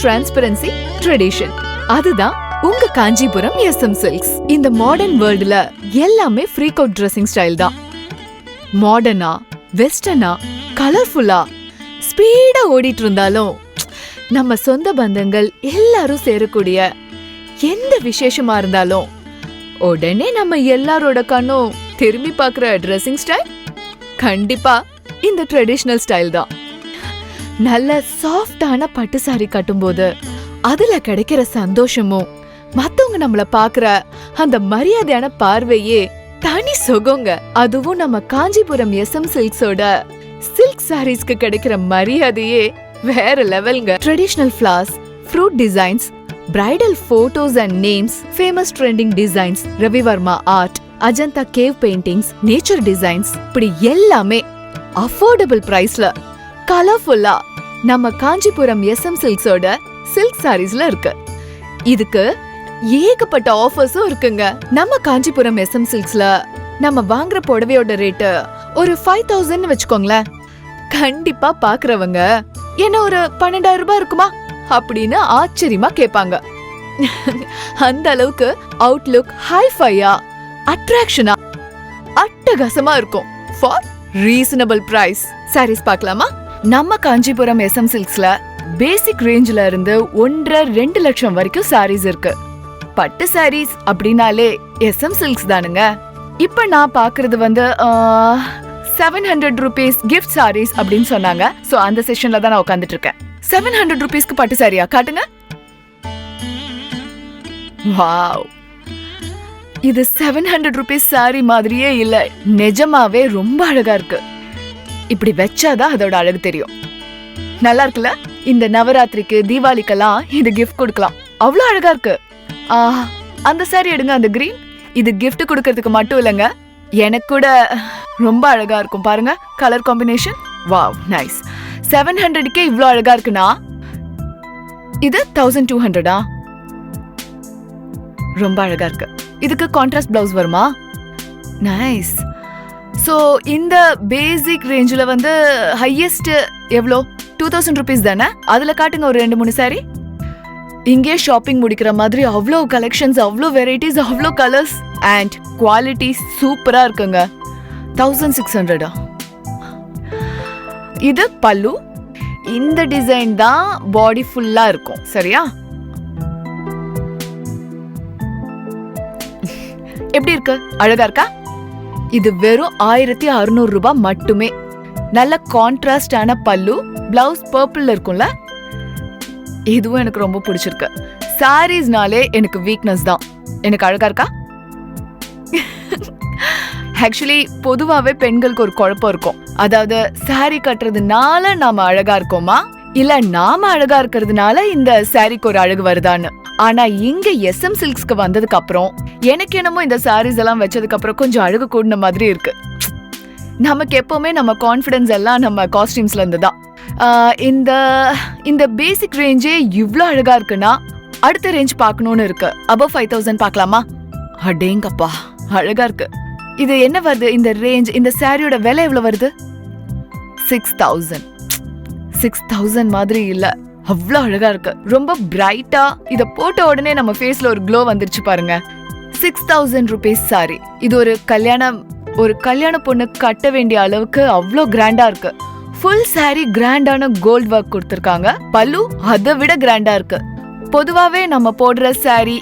Transparency, tradition. அதுதான் உங்க Kanchipuram SM silks. இந்த மாடர்ன் வேர்ல்டுல எல்லாமே ஃப்ரீக் அவுட் ட்ரெஸ்ஸிங் ஸ்டைல் தான். மாடர்னா, வெஸ்டர்னா, கலர்ஃபுல்லா, ஸ்பீடா ஓடிட்டு இருந்தாலும் நம்ம சொந்த பந்தங்கள் எல்லாரும் சேரக்கூடிய எந்த விசேஷமா இருந்தாலும் உடனே நம்ம எல்லாரோட கண்ணும் திரும்பி பாக்குற ட்ரெஸ்ஸிங் ஸ்டைல் கண்டிப்பா இந்த ட்ரெடிஷனல் ஸ்டைல் தான். நல்ல சாஃப்டான பட்டு சாரி கட்டும்போது அதுல கிடைக்கிற சந்தோஷமும் மத்தவங்க நம்மள பாக்குற அந்த மரியாதையான பார்வையே தனி சுகங்க. அதுவும் நம்ம காஞ்சிபுரம் SM சில்க்ஸோட சில்க் சாரீஸ்க்கு கிடைக்கிற மரியாதையே வேற லெவல்ங்க. Traditional flares, fruit designs, bridal photos and names, famous trending designs, Ravi Varma art, Ajanta cave paintings, nature designs, இப்படி எல்லாமே அஃபோர்டபிள் பிரைஸ்ல கலர்ஃபுல்லா நம்ம காஞ்சிபுரம் SM சில்க்ஸோட சில்க் சாரீஸ்ல இருக்கு. இதுக்கு ஏகப்பட்ட ஆஃபர்ஸும் இருக்குங்க. நம்ம காஞ்சிபுரம் SM சில்க்ஸ்ல நம்ம வாங்குற புடவையோட ரேட்டு ஒரு 5000 வச்சுக்கோங்களேன். கண்டிப்பா பாக்குறவங்க என்ன ஒரு 12000 ரூபாய் இருக்குமா அப்படின்னு ஆச்சரியமா கேட்பாங்க. அந்த அளவுக்கு அவுட்லுக் ஹைஃபையா, அட்ராக்ஷனா, அட்டகாசமா இருக்கும் ஃபார் ரீசனபிள் பிரைஸ். சாரீஸ் பார்க்கலாமா? நம்ம காஞ்சிபுரம் SM சில்க்ஸ்ல பேசிக் ரேஞ்ச்ல இருந்து 1.5-2 லட்சம் வரைக்கும் சாரீஸ் இருக்கு. பட்டு சாரீஸ் அப்படின்னாலே SM சில்க்ஸ் தானுங்க. இப்ப நான் பாக்குறது 700 rupees கிஃப்ட் சாரீஸ் அப்படின்னு சொன்னாங்க. சோ அந்த செஷன்ல தான் நான் உட்கார்ந்துட்டு இருக்கேன். 700 rupeesக்கு பட்டு சாரியா காட்டுங்க. வாவ், இது 700 rupees சாரி மாதிரியே இல்ல, நிஜமாவே ரொம்ப அழகா இருக்கு. இப்படி வச்சாதான் அதோட அழகு தெரியும். நல்லா இருக்குல்ல? இந்த நவராத்திரிக்கு, தீபாவளிக்கெல்லாம் இது கிஃப்ட் கொடுக்கலாம். அவ்வளவு அழகா இருக்கு. அந்த சாரி எடுங்க, அந்த கிரீன். இது கிஃப்ட் கொடுக்கறதுக்கு மட்டும் இல்லங்க, எனக்கு கூட ரொம்ப அழகா இருக்கும். பாருங்க கலர் காம்பினேஷன். Wow, nice. 700க்கே இவ்ளோ அழகா இருக்குனா இது 1200 ரொம்ப அழகா இருக்கு. இதுக்கு கான்ட்ராஸ்ட் பிளவுஸ் வருமா? நைஸ். சோ இந்த பேசிக் ரேஞ்சில ஹையஸ்ட் எவ்வளோ? 2000 rupees தானே? அதுல காட்டுங்க ஒரு 2-3 சாரி. இங்கே ஷாப்பிங் முடிக்கிற மாதிரி அவ்வளோ கலெக்ஷன்ஸ், அவ்வளோ வெரைட்டிஸ், அவ்வளோ கலர்ஸ் அண்ட் குவாலிட்டி சூப்பரா இருக்குங்க. 1600. இது பல்லு. இந்த டிசைன் தான் பாடி ஃபுல்லா இருக்கும். சரியா? எப்படி இருக்கு? அழகா இருக்கா? இது வெறும் 1600 ரூபாய் மட்டுமே. நல்ல கான்ட்ராஸ்டான பல்லு, பிளவுஸ் பர்பிள்ல இருக்கும்ல, இதுவும் எனக்கு ரொம்ப பிடிச்சிருக்கு. சாரீஸ்னாலே எனக்கு வீக்னஸ் தான். எனக்கு அழகா இருக்கா? ஆக்சுவலி பொதுவாவே பெண்களுக்கு ஒரு குழப்பம் இருக்கும். அதாவது சாரி கட்டுறதுனால நாம அழகா இருக்கோமா, இல்ல நாம அழகா இருக்கிறதுனால இந்த சாரிக்கு ஒரு அழகு வருதான்னு. ஆனா இங்க SM சில்க்ஸ்க்கு வந்ததுக்கு அப்புறம் எனக்கு என்னமோ இந்த சாரீஸ் எல்லாம் வச்சதுக்கு அப்புறம் கொஞ்சம் அழகு கூடின மாதிரி இருக்கு. நமக்கு எப்பவுமே நம்ம கான்ஃபிடன்ஸ் எல்லாம் நம்ம காஸ்டியூம்ஸ்ல இருந்து தான். இந்த பேசிக் ரேஞ்சே இவ்ளோ அழகா இருக்குன்னா அடுத்த ரேஞ்ச் பார்க்கணும்னு இருக்கு. above 5000 பார்க்கலாமா? அடேங்கப்பா, அழகா இருக்கு. இது என்ன வருது இந்த ரேஞ்ச்? இந்த சாரியோட விலை எவ்வளவு வருது? 6000. 6000 மாதிரி இல்ல, அவ்வளோ அழகா இருக்கு. ரொம்ப பிரைட்டா, இத போட்ட உடனே நம்ம ஃபேஸ்ல ஒரு க்ளோ வந்துருச்சு பாருங்க. 6000 rupees சாரி. இது ஒரு கல்யாண பொண்ணு கட்ட வேண்டிய அளவுக்கு அவ்வளோ கிராண்டா இருக்கு. ஃபுல் சாரி கிராண்டான கோல்ட் ஒர்க் கொடுத்திருக்காங்க. பல்லு அதை விட கிராண்டா இருக்கு. பொதுவாவே நம்ம போடுற சாரி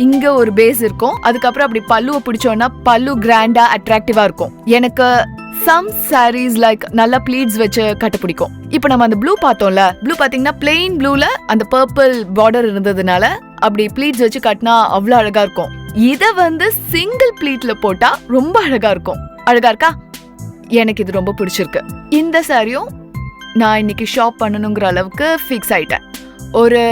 இங்க ஒரு பேஸ் இருக்கும். அதுக்கப்புறம் அப்படி பல்லுவை பிடிச்சோம்னா பல்லு கிராண்டா அட்ராக்டிவா இருக்கும். எனக்கு சம் சாரீஸ் லைக் நல்ல ப்ளீட்ஸ் வச்சு கட்ட பிடிக்கும். இப்ப நம்ம அந்த ப்ளூ பார்த்தோம்ல, ப்ளூ பாத்தீங்கன்னா பிளெயின் ப்ளூல அந்த பர்பிள் பார்டர் இருந்ததுனால அப்படி ப்ளீட்ஸ் வச்சு கட்டினா அவ்வளவு அழகா இருக்கும். இத சிங்கிள் ப்ளீட்ல போட்டா ரொம்ப அழகா இருக்கும். அழகா இருக்கா? எனக்கு இது ரொம்ப பிடிச்சிருக்கு. இந்த சாரியும் நான் இன்னைக்கு ஷாப் பண்ணணுங்கிற அளவுக்கு ஃபிக்ஸ் ஆயிட்டேன். ஒரு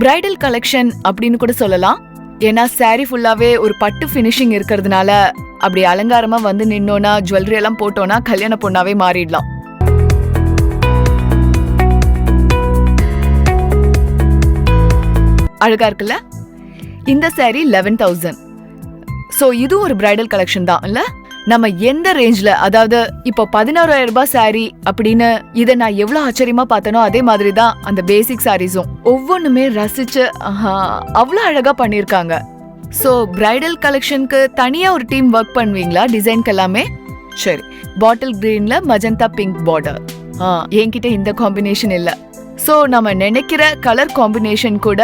பிரைடல் கலெக்ஷன் அப்படின்னு கூட சொல்லலாம். ஏன்னா சாரி ஃபுல்லாவே ஒரு பட்டு ஃபினிஷிங் இருக்கிறதுனால அப்படி அலங்காரமா நின்னோனா, ஜுவல்லரி எல்லாம் போட்டோனா கல்யாண பொண்ணாவே மாறிடலாம். அழகா இருக்குல்ல? இந்த சாரி 11000. சோ இது ஒரு பிரைடல் கலெக்ஷன் தான் இல்ல? நம்ம எந்த ரேஞ்ச்ல, அதாவது இப்போ 16,000 ரூபாய் சாரி அப்படின்னு இதை நான் எவ்வளவு ஆச்சரியமா பார்த்தனோ அதே மாதிரி தான் அந்த பேசிக் சாரீஸும் ஒவ்வொன்றுமே ரசிச்சு அவ்வளோ அழகா பண்ணிருக்காங்க. சோ பிரைடல் கலெக்ஷனுக்கு தனியா ஒரு டீம் ஒர்க் பண்ணுவீங்களா டிசைன்க்கு எல்லாமே? சரி, பாட்டில் கிரீன்ல மஜந்தா பிங்க் பார்டர். என்கிட்ட இந்த காம்பினேஷன் இல்ல. சோ நம்ம நினைக்கிற கலர் காம்பினேஷன் கூட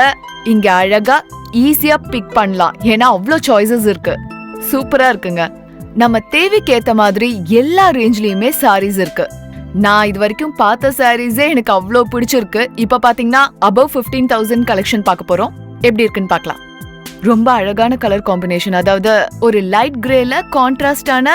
இங்க அழகா ஈஸியா பிக் பண்ணலாம். ஏன்னா அவ்வளோ சாய்ஸஸ் இருக்கு. சூப்பரா இருக்குங்க. நம்ம தேவைக்கு ஏத்த மாதிரி எல்லா ரேஞ்ச்லயுமே சாரீஸ் இருக்கு. நான் இது வரைக்கும் பார்த்த சாரீஸே எனக்கு அவ்வளோ பிடிச்சிருக்கு. இப்ப பாத்தீங்கன்னா above 15,000 கலெக்ஷன் பார்க்க போறோம். எப்படி இருக்குன்னு பார்க்கலாம். ரொம்ப அழகான கலர் காம்பினேஷன், அதாவது ஒரு லைட் கிரேல கான்ட்ராஸ்டான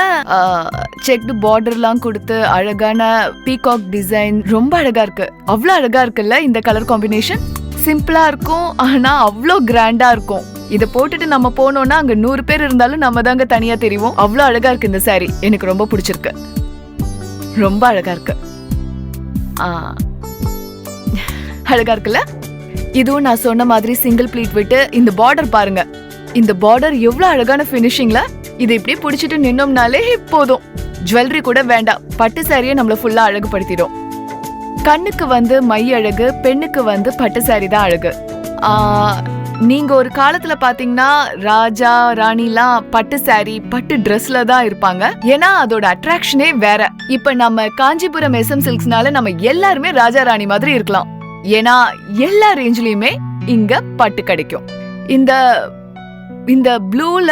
செக்டு பார்டர்லாம் கொடுத்து அழகான பீகாக் டிசைன் ரொம்ப அழகா இருக்கு. அவ்வளோ அழகா இருக்குல்ல இந்த கலர் காம்பினேஷன். சிம்பிளா இருக்கும், ஆனா அவ்வளோ கிராண்டா இருக்கும். இதை போட்டுட்டு நம்ம போனோம்னா அங்க 100 பேர் இருந்தாலும் நம்ம தாங்க தனியா தெரியும். அவ்வளோ அழகா இருக்கு இந்த சாரி. எனக்கு ரொம்ப பிடிச்சிருக்கு. ரொம்ப அழகா இருக்கு. அழகா இருக்குல்ல? இதுவும் நான் சொன்ன மாதிரி சிங்கிள் ப்ளீட் விட்டு இந்த பார்டர் பாருங்க. இந்த பார்டர் எவ்வளவு அழகான பினிஷிங்ல. இதை இப்படியே பிடிச்சிட்டு நின்னோம்னாலே போதும். ஜுவல்லரி கூட வேண்டாம். பட்டு சாரியை நம்மள ஃபுல்லா அழகுபடுத்திடும். கண்ணுக்கு வந்து மை அழகு, பெண்ணுக்கு வந்து பட்டு சாரி தான் அழகு. நீங்க ஒரு காலத்துல பாத்தீங்கன்னா ராஜா ராணிலாம் பட்டு சாரி பட்டு ட்ரெஸ்ல தான் இருப்பாங்க. ஏன்னா அதோட அட்ராக்ஷனே வேற. இப்ப நம்ம காஞ்சிபுரம் SM சில்க்ஸ்னால நம்ம எல்லாருமே ராஜா ராணி மாதிரி இருக்கலாம். ஏன்னா எல்லா ரேஞ்ச்லயுமே இங்க பட்டு கிடைக்கும். இந்த இந்த ப்ளூல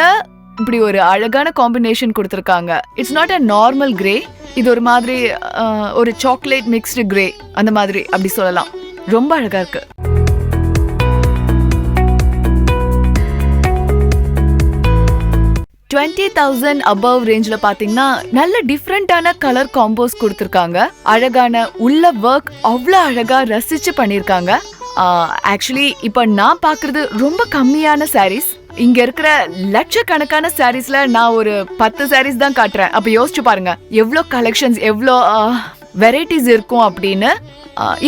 இப்படி ஒரு அழகான காம்பினேஷன் கொடுத்திருக்காங்க. It's not a normal grey. இது ஒரு மாதிரி ஒரு சாக்லேட் மிக்ஸ்டு கிரே அந்த மாதிரி அப்படி சொல்லலாம். ரொம்ப அழகா இருக்கு. $20,000 above ரேஞ்ச்ல பாத்தீங்கன்னா நல்ல டிஃப்ரெண்டான கலர் காம்போஸ் கொடுத்திருக்காங்க. அழகான உள்ள ஒர்க் அவ்வளவு அழகா ரசிச்சு பண்ணிருக்காங்க. ஆக்சுவலி இப்ப நான் பாக்குறது ரொம்ப கம்மியான சாரீஸ். இங்க இருக்கிற லட்சக்கணக்கான சாரீஸ்ல நான் ஒரு 10 சாரீஸ் தான் காட்டுறேன். அப்ப யோசிச்சு பாருங்க எவ்வளோ கலெக்ஷன்ஸ், எவ்வளோ வெரைட்டிஸ் இருக்கும் அப்படின்னு.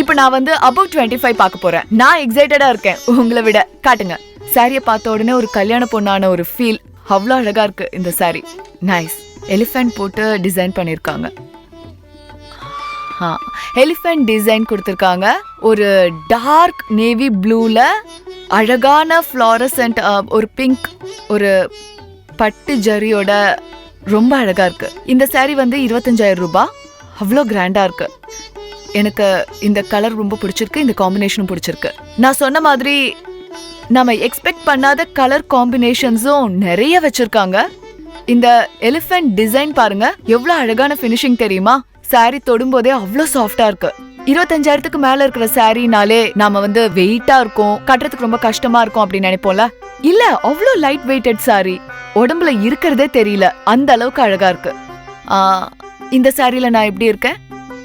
இப்ப நான் வந்து above 25 பார்க்க போறேன். நான் எக்ஸைட்டடா இருக்கேன் உங்களை விட. காட்டுங்க. சாரியை பார்த்த உடனே ஒரு கல்யாண பொண்ணான ஒரு ஃபீல். அவ்வளோ அழகா இருக்கு இந்த சாரி. நைஸ். எலிஃபென்ட் போட்டு டிசைன் பண்ணிருக்காங்க. எலிஃபென்ட் டிசைன் கொடுத்திருக்காங்க. ஒரு டார்க் நேவி ப்ளூல அழகான ஃப்ளாரசன்ட் ஒரு பிங்க் ஒரு பட்டு ஜரியோட ரொம்ப அழகா இருக்கு. இந்த சாரி வந்து 25,000 ரூபாய். அவ்வளோ கிராண்டா இருக்கு. எனக்கு இந்த கலர் ரொம்ப பிடிச்சிருக்கு. இந்த காம்பினேஷனும் பிடிச்சிருக்கு. நான் சொன்ன மாதிரி நம்ம எக்ஸ்பெக்ட் பண்ணாத கலர் காம்பினேஷன்ஸும் நிறைய வச்சிருக்காங்க. இந்த எலிஃபென்ட் டிசைன் பாருங்க எவ்வளவு அழகான ஃபினிஷிங் தெரியுமா? சாரி தொடும்போதே அவ்வளோ சாஃப்டா இருக்கு. 25,000க்கு மேல இருக்கிற சாரினாலே நாம வந்து வெயிட்டா இருக்கும், கட்டுறதுக்கு ரொம்ப கஷ்டமா இருக்கும் அப்படின்னு நினைப்போம்ல. இல்ல, அவ்வளோ லைட் வெயிட்டட் சாரி. உடம்புல இருக்கிறதே தெரியல, அந்த அளவுக்கு அழகா இருக்கு. இந்த சாரியில நான் எப்படி இருக்கேன்?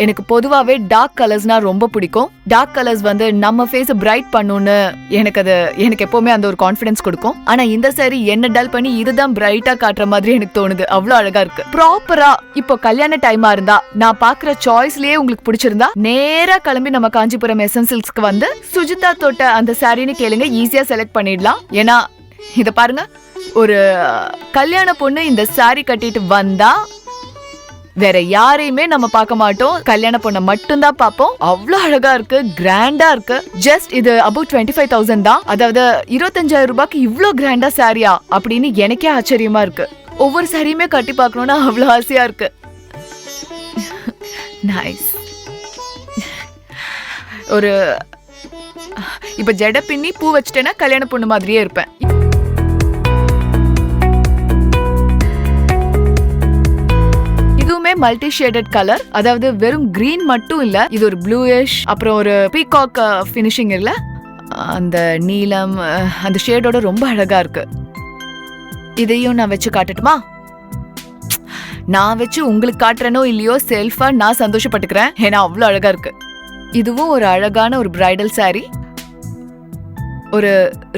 எனக்கு பொதுவாவே டார்க் கலர்ஸ்னா ரொம்ப பிடிக்கும். டார்க் கலர்ஸ் வந்து நம்ம ஃபேஸை பிரைட் பண்ணுன்னு எனக்கு எப்பவுமே அந்த ஒரு கான்ஃபிடன்ஸ் கொடுக்கும். ஆனா இந்த சாரி என்ன டல் பண்ணி இதுதான் பிரைட்டா காட்டுற மாதிரி எனக்கு தோணுது. அவ்வளவு அழகா இருக்கு. ப்ராப்பரா இப்போ கல்யாண டைமா இருந்தா நான் பாக்குற சாய்ஸ்லயே உங்களுக்கு பிடிச்சிருந்தா நேரா கிளம்பி நம்ம காஞ்சிபுரம் SM சில்க்ஸ்க்கு வந்து சுஜிதா தோட்ட அந்த சாரின்னு கேளுங்க. ஈஸியா செலக்ட் பண்ணிடலாம். ஏன்னா இத பாருங்க, ஒரு கல்யாண பொண்ணு இந்த சாரி கட்டிட்டு வந்தா வேற யாரையுமே நம்ம பார்க்க மாட்டோம். கல்யாண பொண்ணை மட்டும்தான் பார்ப்போம். அவ்வளவு அழகா இருக்கு, கிராண்டா இருக்கு. ஜஸ்ட் இது above 25,000 தான். அதாவது 25,000 ரூபாய்க்கு இவ்ளோ கிராண்டா சாரியா அப்படின்னு எனக்கே ஆச்சரியமா இருக்கு. ஒவ்வொரு சாரியுமே கட்டி பார்க்கணும்னா அவ்வளவு ஆசையா இருக்கு. நைஸ். ஒரு இப்ப ஜட பின்னி பூ வச்சிட்டேன்னா கல்யாண பொண்ணு மாதிரியே இருப்பேன். மல்டி ஷேடட் கலர், அதாவது வெறும் கிரீன் மட்டும் இல்ல, இது ஒரு ப்ளூயிஷ் அப்புறம் ஒரு பீகாக் ஃபினிஷிங் இல்ல, அந்த நீலம் அந்த ஷேடோட ரொம்ப அழகா இருக்கு. இதையும் நான் வச்சு காட்டட்டுமா? நான் வச்சு உங்களுக்கு காட்டுறனோ இல்லையோ செல்ஃபா நான் சந்தோஷப்பட்டுக்கிறேன். ஏன்னா அவ்வளவு அழகா இருக்கு. இதுவும் ஒரு அழகான ஒரு பிரைடல் சாரி. ஒரு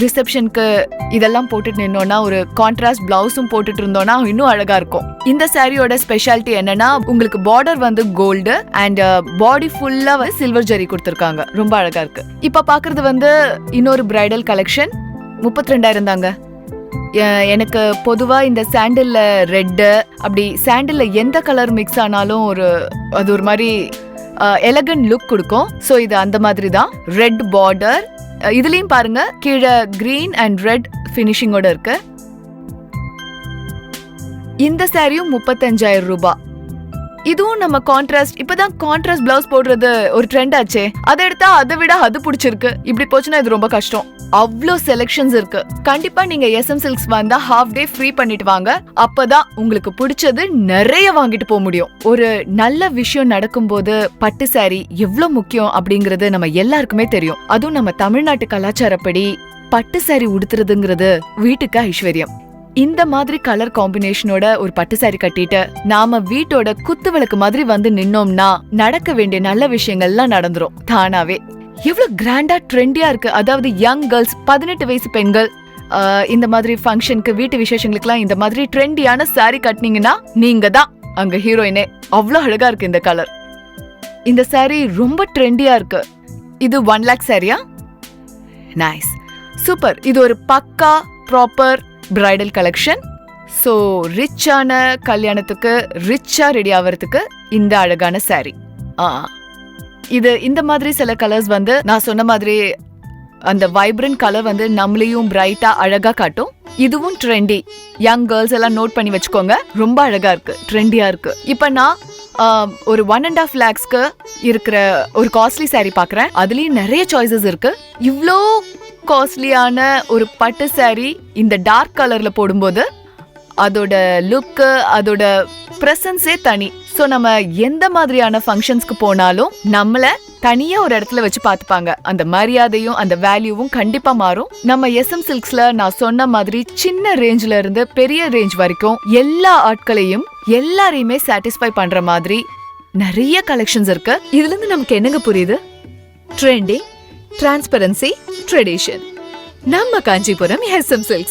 ரிசப்ஷனுக்கு இதெல்லாம் போட்டுட்டு நின்னோம்னா, ஒரு கான்ட்ராஸ்ட் பிளவுஸும் போட்டுட்டு இருந்தோம்னா இன்னும் அழகா இருக்கும். இந்த சாரியோட ஸ்பெஷாலிட்டி என்னன்னா, உங்களுக்கு பார்டர் வந்து கோல்டு அண்ட் பாடி ஃபுல்லா சில்வர் ஜரி கொடுத்திருக்காங்க. ரொம்ப அழகா இருக்கு. இப்ப பாக்குறது வந்து இன்னொரு பிரைடல் கலெக்ஷன். 32,000 தாங்க. எனக்கு பொதுவா இந்த சாண்டில்ல ரெட், அப்படி சாண்டில்ல எந்த கலர் மிக்ஸ் ஆனாலும் அது ஒரு மாதிரி எலகன்ட் லுக் கொடுக்கும். சோ இது அந்த மாதிரி தான். ரெட் பார்டர், இதுலயும் பாருங்க கீழே கிரீன் அண்ட் ரெட் ஃபினிஷிங்கோட இருக்கு. இந்த சாரியும் 35,000 ரூபாய். இதுவும் நம்ம கான்ட்ராஸ்ட், இப்பதான் கான்ட்ராஸ்ட் பிளவுஸ் போடுறது ஒரு ட்ரெண்ட் ஆச்சே, அதை எடுத்தா அதை விட அது பிடிச்சிருக்கு. இப்படி போச்சுன்னா இது ரொம்ப கஷ்டம். அவ்வளோ செலக்ஷன்ஸ் இருக்கு. கண்டிப்பா நீங்க SM Silks வந்தா ஹாஃப் டே ஃப்ரீ பண்ணிட்டு வாங்க. அப்பதான் உங்களுக்கு பிடிச்சது நிறைய வாங்கிட்டு போக முடியும். ஒரு நல்ல விஷயம் நடக்கும்போது பட்டு சாரி எவ்வளவு முக்கியம் அப்படிங்கறது நம்ம எல்லாருக்குமே தெரியும். அதுவும் நம்ம தமிழ்நாட்டு கலாச்சாரப்படி பட்டு சாரி உடுத்துறதுங்கிறது வீட்டுக்கு ஐஸ்வர்யம். இந்த மாதிரி கலர் காம்பினேஷனோட ஒரு பட்டு சாரி கட்டிட்டு நாம வீட்டோட குத்து விளக்கு மாதிரி வந்து நின்னோம்னா நடக்க வேண்டிய நல்ல விஷயங்கள்லாம் நடந்துரும் தானாவே. எவ்வளவு கிராண்டா ட்ரெண்டியா இருக்கு. அதாவது யங் கேர்ள்ஸ், 18 வயசு பெண்கள் இந்த மாதிரி ஃபங்க்ஷனுக்கு, வீட்டு விசேஷங்களுக்குலாம் இந்த மாதிரி ட்ரெண்டியான சாரி கட்டினீங்கன்னா நீங்க தான் அங்க ஹீரோயினே. அவ்வளவு அழகா இருக்கு இந்த கலர். இந்த சாரி ரொம்ப ட்ரெண்டியா இருக்கு. இது 1 lakh சாரியா? Nice, super. இது ஒரு பக்கா ப்ராப்பர் பிரைடல் கலெக்ஷன். சோ ரிச்சான கல்யாணத்துக்கு ரிச்சா ரெடி ஆகிறதுக்கு இந்த அழகான சாரி. இது இந்த மாதிரி சில கலர்ஸ் வந்து நான் சொன்ன மாதிரி அந்த வைப்ரண்ட் கலர் வந்து நம்மளையும் பிரைட்டா அழகா காட்டும். இதுவும் ட்ரெண்டி. யங் கேர்ள்ஸ் எல்லாம் நோட் பண்ணி வச்சுக்கோங்க. ரொம்ப அழகா இருக்கு, ட்ரெண்டியா இருக்கு. இப்ப நான் ஒரு 1.5 lakhsக்கு இருக்கிற ஒரு காஸ்ட்லி சாரி பாக்குறேன். அதுலயும் நிறைய சாய்ஸஸ் இருக்கு. இவ்ளோ காஸ்ட்லியான ஒரு பட்டு சாரி இந்த டார்க் கலர்ல போடும்போது அதோட லுக், அதோட பிரசன்ஸே தனி. சோ நம்ம எந்த மாதிரியான ஃபங்க்ஷன்ஸ்க்கு போனாலும் நம்மள தனியா ஒரு இடத்துல வச்சு பாத்துப்பாங்க. அந்த மரியாதையும் அந்த வேல்யூவும் கண்டிப்பா மாறும். நம்ம SM Silksல நான் சொன்ன மாதிரி சின்ன ரேஞ்ச்ல இருந்து பெரிய ரேஞ்ச் வரைக்கும் எல்லா ஆட்களையும் எல்லாரையுமே சாட்டிஸ்ஃபை பண்ற மாதிரி நிறைய கலெக்ஷன்ஸ் இருக்கு. இதுல இருந்து நமக்கு என்னங்க புரியுது? Trending, transparency, tradition. நம்ம காஞ்சிபுரம் SM Silks.